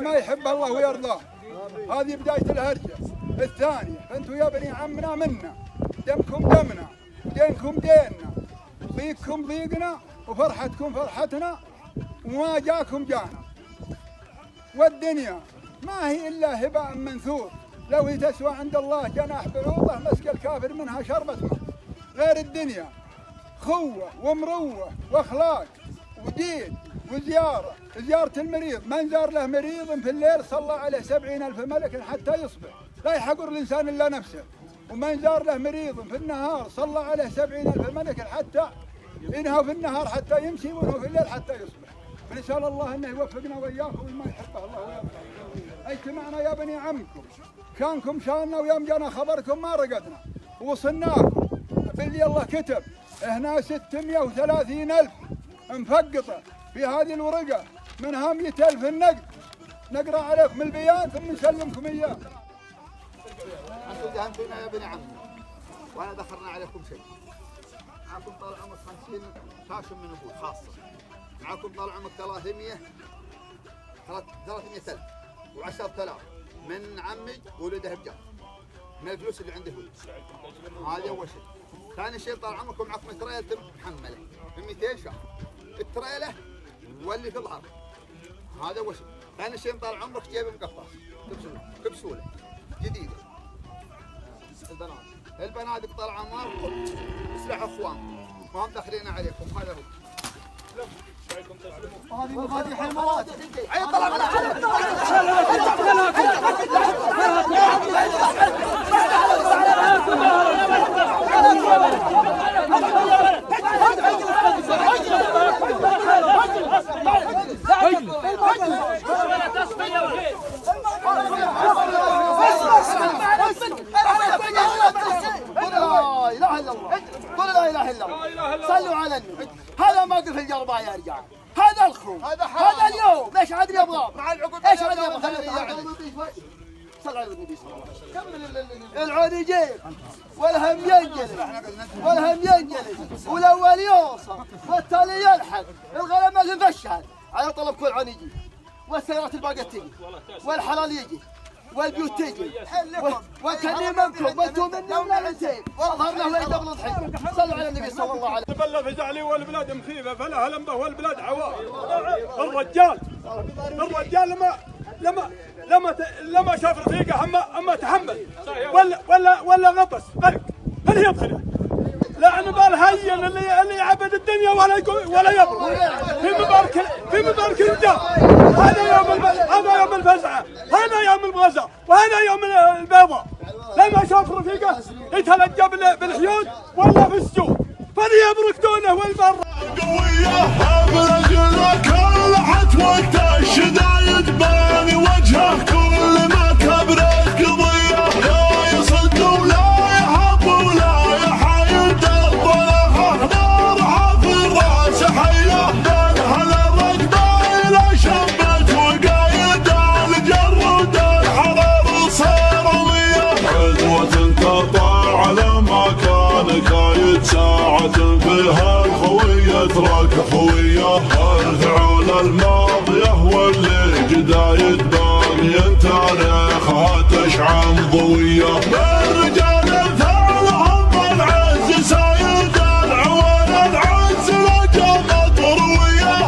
ما يحب الله ويرضاه. هذه بداية الهرجة. الثانية فانتم يا بني عمنا منا، دمكم دمنا ودينكم ديننا، ضيقكم ضيقنا وفرحتكم فرحتنا، وما جاكم جانا. والدنيا ما هي إلا هباء منثور، لو هي تسوى عند الله جناح بعوضة مسك الكافر منها شربة ماء. غير الدنيا خوة ومروة واخلاق ودين وزيارة. زيارة المريض، من زار له مريض في الليل صلى عليه 70,000 ملك حتى يصبح، لا يحقر الإنسان إلا نفسه. ومن زار له مريض في النهار صلى عليه 70,000 ملك حتى ينهى في النهار حتى يمشي، وينهى في الليل حتى يصبح. فنسأل الله أنه يوفقنا وإياكم لما يحبه الله ويرضاه. اجتمعنا يا بني عمكم، شانكم شاننا، ويوم جانا خبركم ما رقدنا، ووصلناكم باللي الله كتب. هنا 630,000 مفقطة في هذه الورقة، منها 100,000 النقد. نقرأ عليكم البيان ثم نسلمكم إياه. أنتم دهنتونا يا بني عمي، وأنا دخلنا عليكم شيء. معكم طال عمرك 50 شاشم من أبوه خاصة. معكم طال عمرك 300,000 و10,000 من عمي وولده بجار، من الفلوس اللي عنده هو. هذا أول شيء. ثاني شيء طال عمركم معكم تريلة محملة ب 200 شهر. التريلة واللي في الأرض. هذا أول شيء. ثاني شيء طال عمرك جيب مقفص كبسولة جديدة. البنات طال عمركم سلاح اخوان ما هم داخلين عليكم. هذا هو. هذه مفاتيح المواد. عيل طلع من لا اله الا الله. صلوا على النبي. هذا ما قل في الجرباء يا رجال، هذا الخروج، هذا اليوم. ايش عاد يبغى؟ ايش عاد يبغى؟ صلوا على النبي صلى الله عليه وسلم. العود يجيب والهم ينجلي والهم ينجلي، والاول يوصل والتالي يلحق. الغنم ما تنفشل على طلب كل عن يجي، والسيارات الباقيه تجي، والحلال يجي، والبيوت تجي، وكني منكم وانتم مني ولا الانتين. اظهر له لا يدبل الحين. صلوا على النبي صلى الله عليه وسلم. تبلى فزعلي والبلاد مخيفه فلها لمبه والبلاد عوار. الرجال لما شاف رفيقه اما تحمل ولا غطس غرق. هل يدخل لعن بالهين اللي يعبد الدنيا ولا يبرد في مبارك الرجال. هذا يوم الفزعه، هذا يوم الغزا، وهذا يوم البيضاء. لما شاف رفيقه يتلقى بالحيود ولا في السجود فليبرك دونه والبر. قويه برجلك لحت وقت الشدايد باني وجهه كل ما كبرت قضيه. لا يصد ولا يحب ولا يحايد الطلقه نارها في الراس حيه. هلا الرقبه الى شبت وقايد الجرد الحرر صارويه. عدوه تقطع على ما كان كايد ساعه فيها الخويه ترك خويه. الفعول الماضيه واللي جدايد باقي تاريخها تشعل ضويه. الرجال فعلهم العز سايد العوان العز لقمت رويه.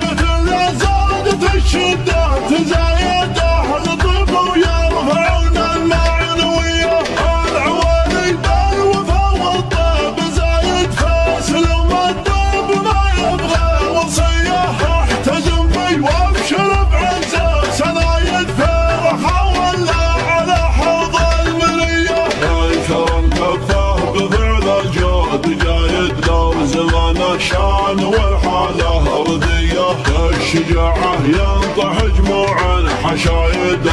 مثل زادت الشده تزايد اهل طب ويرفعون المعنويه. العوان يبان وفا والطيب زايد فاسل والطيب ما يبغى وصيه. احتزم بي وابشر بعزه سنايد فرحه ولا على حوض المنيه. الكرم كفاه بفعل الجود جايد لو زمان الشان والحاله رديه. الشجاعه ينطح جموعا حشايد